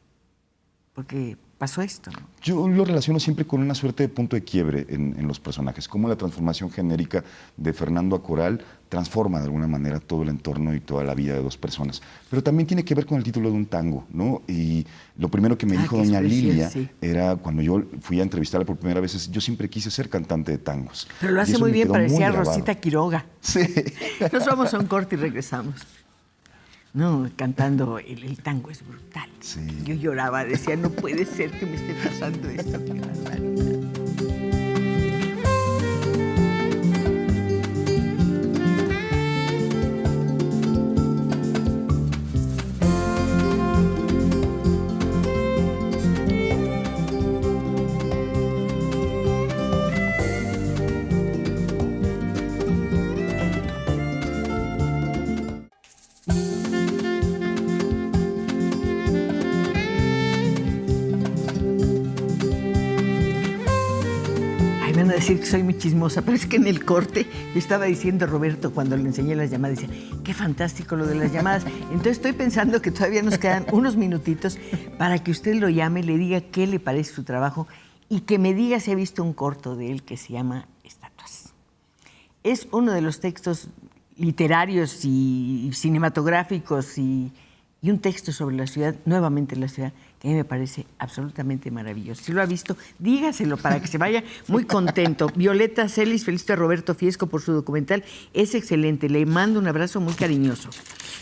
pasó esto, ¿no? Yo lo relaciono siempre con una suerte de punto de quiebre en los personajes, como la transformación genérica de Fernando a Coral transforma de alguna manera todo el entorno y toda la vida de dos personas. Pero también tiene que ver con el título de un tango, ¿no? Y lo primero que me dijo doña Lilia era cuando yo fui a entrevistarla por primera vez, yo siempre quise ser cantante de tangos. Pero lo hace muy bien, parecía Rosita Quiroga. Sí. Nos vamos a un corte y regresamos. No, cantando el tango es brutal. Sí. Yo lloraba, decía, no puede ser que me esté pasando esto. Qué barbaridad. me van a decir que soy muy chismosa, pero es que en el corte yo estaba diciendo a Roberto cuando le enseñé las llamadas, decía, qué fantástico lo de las llamadas. Entonces estoy pensando que todavía nos quedan unos minutitos para que usted lo llame, le diga qué le parece su trabajo y que me diga si ha visto un corto de él que se llama Estatuas. Es uno de los textos literarios y cinematográficos y un texto sobre la ciudad, nuevamente la ciudad, que a mí me parece absolutamente maravilloso. Si lo ha visto, dígaselo para que se vaya muy contento. Violeta Celis felicita a Roberto Fiesco por su documental. Es excelente. Le mando un abrazo muy cariñoso.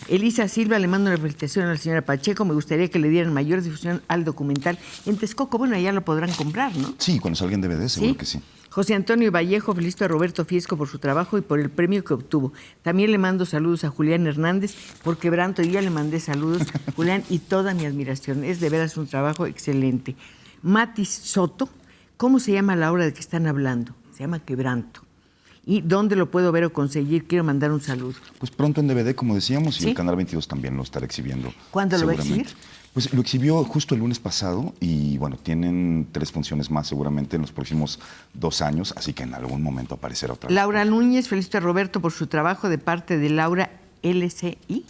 Elisa Silva le mando una felicitación a la señora Pacheco. Me gustaría que le dieran mayor difusión al documental en Texcoco. Bueno, allá lo podrán comprar, ¿no? Sí, cuando salga en DVD, seguro que sí. José Antonio Vallejo felicita a Roberto Fiesco por su trabajo y por el premio que obtuvo. También le mando saludos a Julián Hernández por Quebranto. Y ya le mandé saludos, Julián, y toda mi admiración. Es de veras un trabajo excelente. Matis Soto, ¿cómo se llama la obra de que están hablando? Se llama Quebranto. ¿Y dónde lo puedo ver o conseguir? Quiero mandar un saludo. Pues pronto en DVD, como decíamos, y ¿Sí? el Canal 22 también lo estará exhibiendo. ¿Cuándo lo va a exhibir? Pues lo exhibió justo el lunes pasado y bueno, tienen 3 funciones más seguramente en los próximos 2 años, así que en algún momento aparecerá otra vez. Laura Núñez felicita a Roberto por su trabajo de parte de Laura LCI.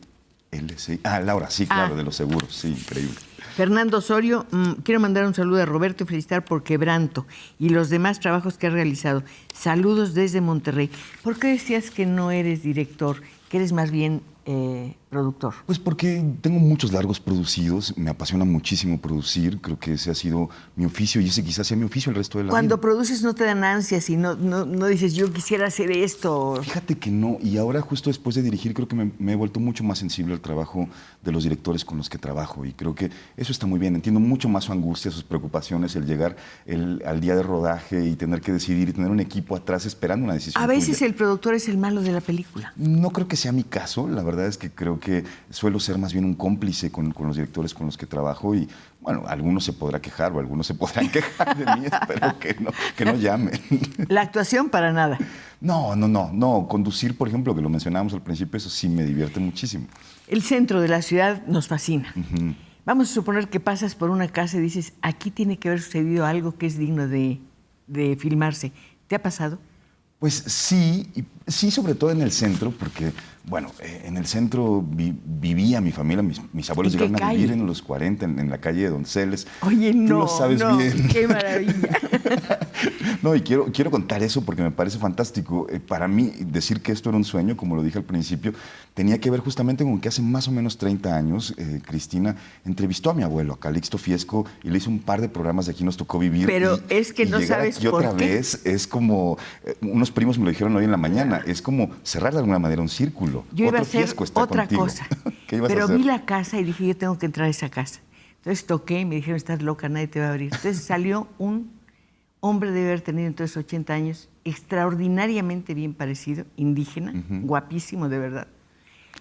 LCI. Ah, Laura, sí, claro, de los seguros, sí, increíble. Fernando Osorio, quiero mandar un saludo a Roberto y felicitar por Quebranto y los demás trabajos que ha realizado. Saludos desde Monterrey. ¿Por qué decías que no eres director, que eres más bien productor? Pues porque tengo muchos largos producidos, me apasiona muchísimo producir, creo que ese ha sido mi oficio y ese quizás sea mi oficio el resto de la vida. Cuando produces no te dan ansias y no dices yo quisiera hacer esto. Fíjate que no, y ahora justo después de dirigir creo que me he vuelto mucho más sensible al trabajo de los directores con los que trabajo y creo que eso está muy bien, entiendo mucho más su angustia, sus preocupaciones, el llegar al día de rodaje y tener que decidir y tener un equipo atrás esperando una decisión A veces tuya. el productor es el malo de la película. No creo que sea mi caso, la verdad es que creo que suelo ser más bien un cómplice con los directores con los que trabajo y bueno, algunos se podrá quejar o algunos se podrán quejar de mí, espero que no llamen. La actuación para nada. No, conducir, por ejemplo, que lo mencionábamos al principio, eso sí me divierte muchísimo. El centro de la ciudad nos fascina. Uh-huh. Vamos a suponer que pasas por una casa y dices, aquí tiene que haber sucedido algo que es digno de filmarse. ¿Te ha pasado? Pues sí, sobre todo en el centro, porque, bueno, en el centro vivía mi familia, mis abuelos llegaron a vivir en los 40, en la calle de Donceles. Oye, Tú lo sabes bien. ¡Qué maravilla! No, y quiero contar eso porque me parece fantástico. Para mí, decir que esto era un sueño, como lo dije al principio, tenía que ver justamente con que hace más o menos 30 años, Cristina entrevistó a mi abuelo, a Calixto Fiesco, y le hizo un par de programas de Aquí nos tocó vivir. Pero es que no sabes por qué. Otra vez es como, unos primos me lo dijeron hoy en la mañana, es como cerrar de alguna manera un círculo. Yo iba a hacer Fiesco está otra contigo. cosa, ¿Qué ibas a pero hacer? vi la casa y dije, yo tengo que entrar a esa casa. Entonces toqué y me dijeron, estás loca, nadie te va a abrir. Entonces salió un hombre, debe haber tenido entonces 80 años, extraordinariamente bien parecido, indígena, guapísimo de verdad.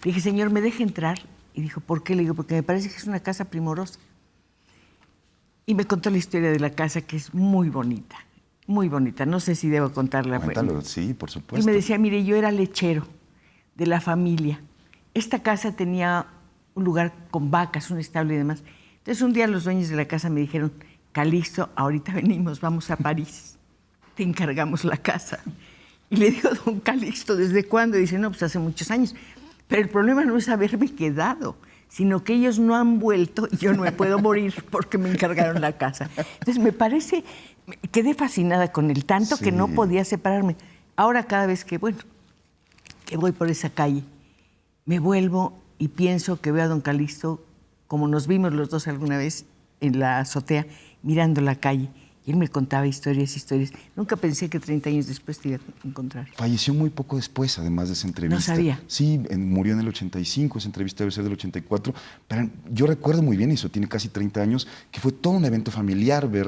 Le dije, señor, ¿me deja entrar? Y dijo, ¿por qué? Le digo, porque me parece que es una casa primorosa. Y me contó la historia de la casa, que es muy bonita, muy bonita. No sé si debo contarla. Cuéntalo, sí, por supuesto. Y me decía, mire, yo era lechero de la familia. Esta casa tenía un lugar con vacas, un establo y demás. Entonces un día los dueños de la casa me dijeron, Calixto, ahorita venimos, vamos a París, te encargamos la casa. Y le digo, don Calixto, ¿desde cuándo? Y dice, no, pues hace muchos años. Pero el problema no es haberme quedado, sino que ellos no han vuelto y yo no me puedo morir porque me encargaron la casa. Entonces me parece, quedé fascinada con él, tanto que no podía separarme. Ahora cada vez que voy por esa calle, me vuelvo y pienso que veo a don Calixto, como nos vimos los dos alguna vez en la azotea, mirando la calle. Y él me contaba historias. Nunca pensé que 30 años después te iba a encontrar. Falleció muy poco después, además de esa entrevista. No sabía. Sí, murió en el 85, esa entrevista debe ser del 84. Pero yo recuerdo muy bien, eso tiene casi 30 años, que fue todo un evento familiar, ver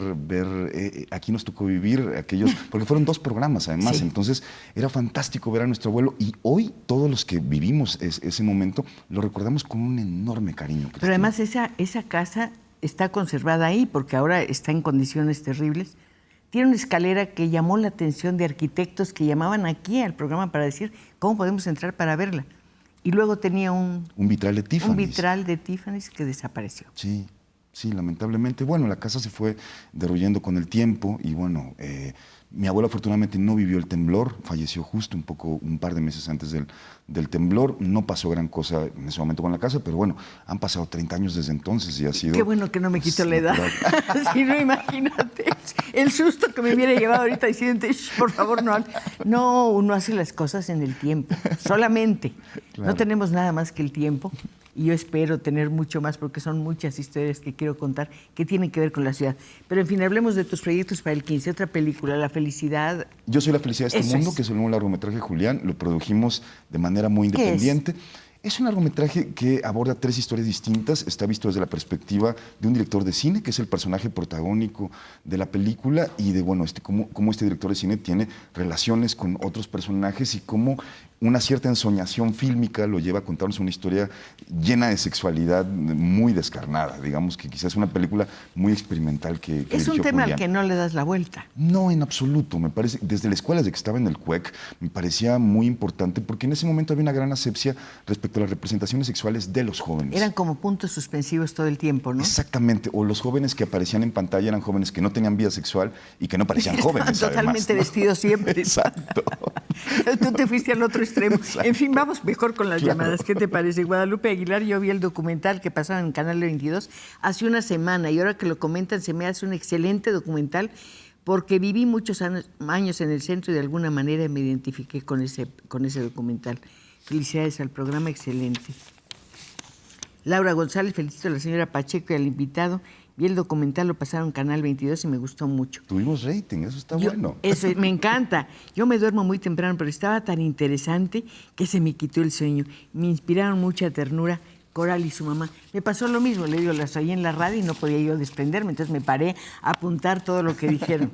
Aquí nos tocó vivir, porque fueron 2 programas además. Sí. Entonces era fantástico ver a nuestro abuelo. Y hoy todos los que vivimos ese momento lo recordamos con un enorme cariño. Cristina. Pero además esa casa está conservada ahí porque ahora está en condiciones terribles. Tiene una escalera que llamó la atención de arquitectos que llamaban aquí al programa para decir cómo podemos entrar para verla. Y luego tenía un vitral de Tiffany's. Un vitral de Tiffany's que desapareció. Sí, lamentablemente. Bueno, la casa se fue derruyendo con el tiempo y bueno, Mi abuelo afortunadamente no vivió el temblor, falleció justo un par de meses antes del temblor. No pasó gran cosa en ese momento con la casa, pero bueno, han pasado 30 años desde entonces y ha sido... Qué bueno que no me quito la edad. Si no, imagínate el susto que me hubiera llevado ahorita diciendo, por favor, no. No, uno hace las cosas en el tiempo, solamente. Claro. No tenemos nada más que el tiempo. Y yo espero tener mucho más porque son muchas historias que quiero contar que tienen que ver con la ciudad. Pero en fin, hablemos de tus proyectos para el 15. Otra película, La Felicidad. Yo soy la felicidad de este mundo, que es el nuevo largometraje de Julián. Lo produjimos de manera muy independiente. Es un largometraje que aborda 3 historias distintas. Está visto desde la perspectiva de un director de cine, que es el personaje protagónico de la película, y de cómo este director de cine tiene relaciones con otros personajes y cómo una cierta ensoñación fílmica lo lleva a contarnos una historia llena de sexualidad muy descarnada. Digamos que quizás es una película muy experimental que es un tema al que no le das la vuelta. No, en absoluto. Me parece, desde la escuela, desde que estaba en el CUEC, me parecía muy importante porque en ese momento había una gran asepsia respecto a las representaciones sexuales de los jóvenes. Eran como puntos suspensivos todo el tiempo, ¿no? Exactamente. O los jóvenes que aparecían en pantalla eran jóvenes que no tenían vida sexual y que no parecían jóvenes. Totalmente además, ¿no? Vestidos siempre. Exacto. Tú te fuiste al otro extremo. Exacto. En fin, vamos mejor con las llamadas. ¿Qué te parece? Guadalupe Aguilar, yo vi el documental que pasaba en Canal 22 hace una semana y ahora que lo comentan se me hace un excelente documental porque viví muchos años en el centro y de alguna manera me identifiqué con ese documental. Felicidades al programa, excelente. Laura González, felicito a la señora Pacheco y al invitado. Vi el documental, lo pasaron en Canal 22 y me gustó mucho. Tuvimos rating, eso está bueno. Eso, me encanta. Yo me duermo muy temprano, pero estaba tan interesante que se me quitó el sueño. Me inspiraron mucha ternura Coral y su mamá. Me pasó lo mismo, le digo, las oí en la radio y no podía yo desprenderme, entonces me paré a apuntar todo lo que dijeron.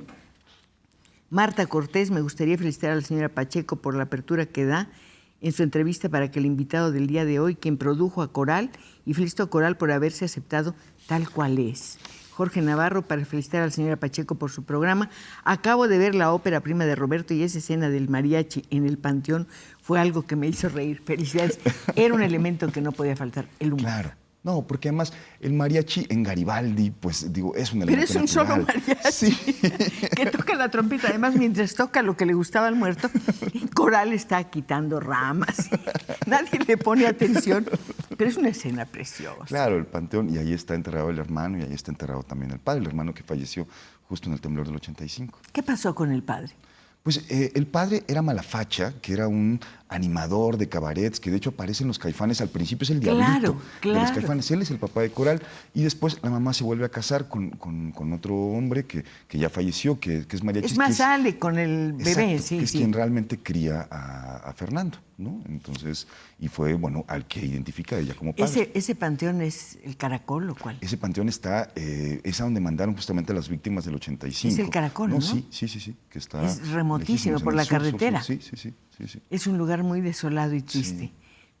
Marta Cortés, me gustaría felicitar a la señora Pacheco por la apertura que da en su entrevista para que el invitado del día de hoy, quien produjo a Coral, y felicito a Coral por haberse aceptado tal cual es. Jorge Navarro, para felicitar a la señora Pacheco por su programa. Acabo de ver la ópera prima de Roberto y esa escena del mariachi en el Panteón fue algo que me hizo reír. Felicidades. Era un elemento que no podía faltar, el humor. Claro. No, porque además el mariachi en Garibaldi, pues digo, es un elemento Pero es un natural. solo mariachi, sí, que toca la trompeta. Además, mientras toca lo que le gustaba al muerto, Coral está quitando ramas. Nadie le pone atención, pero es una escena preciosa. Claro, el Panteón, y ahí está enterrado el hermano, y ahí está enterrado también el padre, el hermano que falleció justo en el temblor del 85. ¿Qué pasó con el padre? Pues el padre era Malafacha, que era un animador de cabarets, que de hecho aparece en Los Caifanes al principio, es el diablito de Los Caifanes. Él es el papá de Coral, y después la mamá se vuelve a casar con otro hombre que ya falleció, que es mariachi. Es más, sale con el bebé, exacto, sí. Que es quien realmente cría a Fernando, ¿no? Entonces, y fue, bueno, al que identifica a ella como padre. ¿Ese panteón es el Caracol o cuál? Ese panteón está, es a donde mandaron justamente a las víctimas del 85. Es el Caracol, ¿no? Sí, que está... Es remotísimo, por la carretera. Sí. Es un lugar muy desolado y triste. Sí.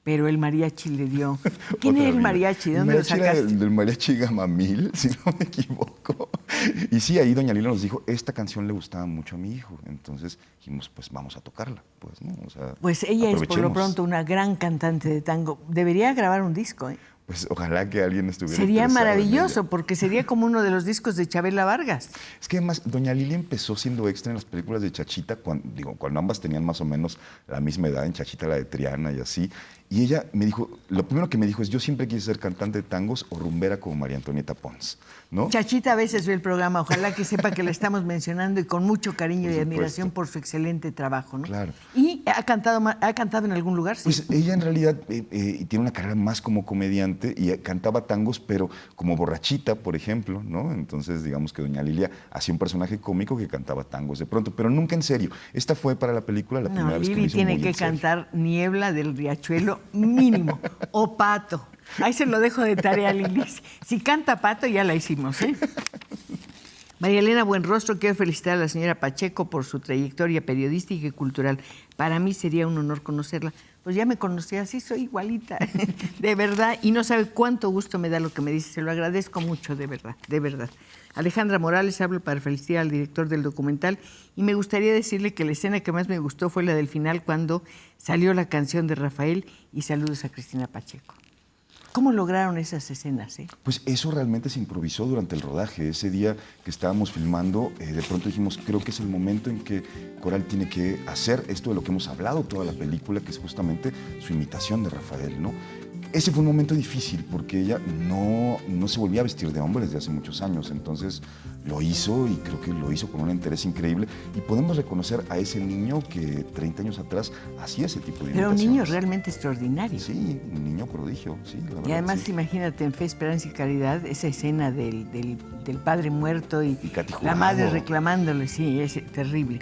Pero el mariachi le dio... ¿Quién era el mariachi? ¿De dónde lo sacaste? Era del mariachi Gamamil, si no me equivoco. Y sí, ahí doña Lila nos dijo, esta canción le gustaba mucho a mi hijo. Entonces dijimos, pues vamos a tocarla. Pues, ¿no? O sea, pues ella es por lo pronto una gran cantante de tango. Debería grabar un disco, ¿eh? Pues ojalá que alguien estuviera Sería maravilloso, porque sería como uno de los discos de Chabela Vargas. Es que además, doña Lili empezó siendo extra en las películas de Chachita, cuando ambas tenían más o menos la misma edad, en Chachita la de Triana y así. Y ella me dijo, lo primero que me dijo es, yo siempre quise ser cantante de tangos o rumbera como María Antonieta Pons, ¿no? Chachita a veces ve el programa, ojalá que sepa que la estamos mencionando y con mucho cariño y admiración por su excelente trabajo, ¿no? Claro. ¿Y ha cantado en algún lugar? Sí. Pues ella en realidad tiene una carrera más como comediante y cantaba tangos, pero como borrachita, por ejemplo, ¿no? Entonces, digamos que doña Lilia hacía un personaje cómico que cantaba tangos de pronto, pero nunca en serio. Esta fue para la película la primera vez que Lili tiene que cantar Niebla del Riachuelo mínimo, o Pato. Ahí se lo dejo de tarea, Lili. Si canta Pato, ya la hicimos, ¿eh? María Elena Buenrostro, quiero felicitar a la señora Pacheco por su trayectoria periodística y cultural. Para mí sería un honor conocerla. Pues ya me conocía, así soy igualita, de verdad, y no sabe cuánto gusto me da lo que me dice, se lo agradezco mucho, de verdad, de verdad. Alejandra Morales, hablo para felicitar al director del documental y me gustaría decirle que la escena que más me gustó fue la del final cuando salió la canción de Rafael y saludos a Cristina Pacheco. ¿Cómo lograron esas escenas? Pues eso realmente se improvisó durante el rodaje. Ese día que estábamos filmando, de pronto dijimos, creo que es el momento en que Coral tiene que hacer esto de lo que hemos hablado toda la película, que es justamente su imitación de Rafael, ¿no? Ese fue un momento difícil porque ella no se volvía a vestir de hombre desde hace muchos años, entonces lo hizo y creo que lo hizo con un interés increíble y podemos reconocer a ese niño que 30 años atrás hacía ese tipo de Pero imitaciones. un niño realmente extraordinario. Sí, un niño prodigio, sí, la verdad. Y además, sí. Imagínate, en Fe, Esperanza y Caridad, esa escena del padre muerto y Katy la Jurado. madre reclamándole, sí, es terrible.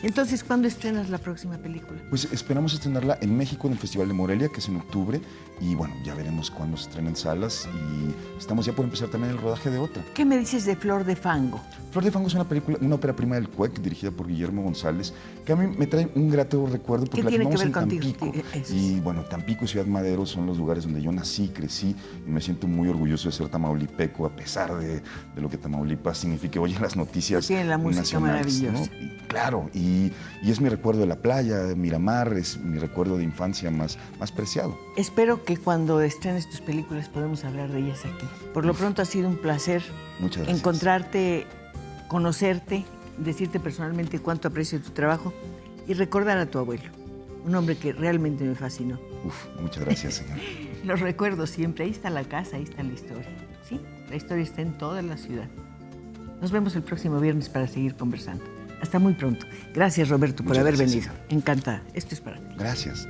Entonces, ¿cuándo estrenas la próxima película? Pues esperamos estrenarla en México en el Festival de Morelia, que es en octubre, y bueno, ya veremos cuándo se estrena en salas y estamos ya por empezar también el rodaje de otra. ¿Qué me dices de Flor de Fango? Flor de Fango es una ópera prima del CUEC, dirigida por Guillermo González, que a mí me trae un grato recuerdo porque ¿Qué la tiene que filmamos ver en contigo? Tampico. Y bueno, Tampico y Ciudad Madero son los lugares donde yo nací, crecí, y me siento muy orgulloso de ser tamaulipeco, a pesar de lo que Tamaulipas significa hoy en las noticias Tiene la música nacionales, maravillosa. ¿no? Y claro, y es mi recuerdo de la playa, de Miramar, es mi recuerdo de infancia más preciado. Espero que cuando estrenes tus películas podamos hablar de ellas aquí. Por lo pronto ha sido un placer Muchas gracias. encontrarte, conocerte, decirte personalmente cuánto aprecio tu trabajo y recordar a tu abuelo, un hombre que realmente me fascinó. Muchas gracias, señor. Lo recuerdo siempre, ahí está la casa, ahí está la historia. Sí, la historia está en toda la ciudad. Nos vemos el próximo viernes para seguir conversando. Hasta muy pronto. Gracias, Roberto, por Muchas haber gracias. venido. Encantada. Esto es para ti. Gracias.